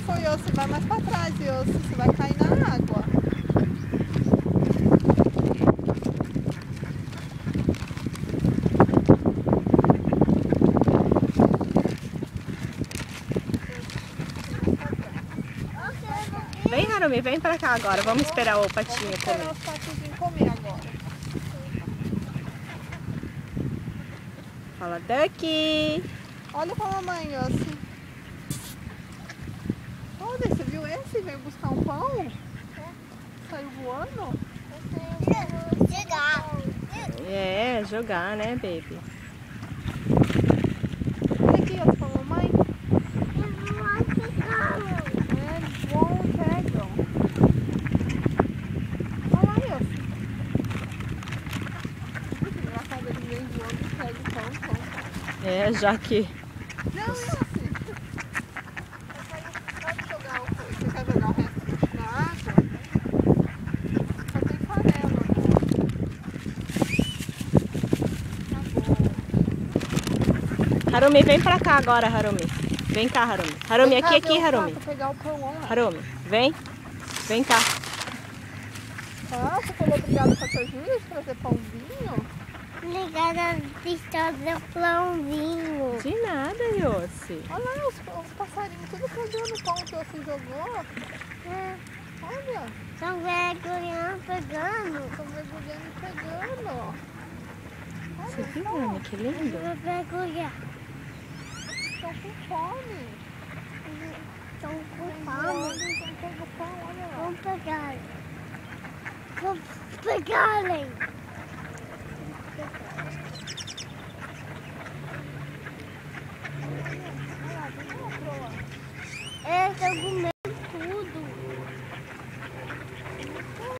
foi, Yossi? Vai mais pra trás, Yossi. Você vai cair na água. Vem, Harumi, vem pra cá agora. Vamos esperar o patinho Vamos comer. esperar os patinhos comer agora. Fala, Ducky. Olha pra mamãe, Yossi. Olha, você viu esse? Veio buscar um pão? Saiu voando? É, jogar, né, baby? Olha aqui, Yossi, pra mamãe. É, bom, pegam. Olha lá, Yossi. Engraçado, ele vem voando e pega o pão. É, já que... Não, Yossi. Pode jogar o coisa. Você quer jogar o resto na água? Só tem farelo. Tá bom. Harumi, vem pra cá agora, Harumi. Vem cá, Harumi. Harumi, Vem cá aqui, ver aqui, o Harumi. pato pegar o pão, olha lá. Harumi, vem. Vem cá. Ah, você falou obrigado por seu juiz trazer pãozinho? Obrigada por trazer pãozinho. De nada, Yossi. Olha lá, os passarinhos tudo pegando o pão que você jogou. É, Olha, são vergonhando pegando. estão mergulhando e pegando. Você Olha viu, só, Harumi? Que lindo. Eu vou mergulhar. estão com fome. Estão com Eles fome. olham e vão pegar o pão, olha lá. Vamos pegar. Vamos pegar. Olha lá, vem lá, pro lá. Eles estão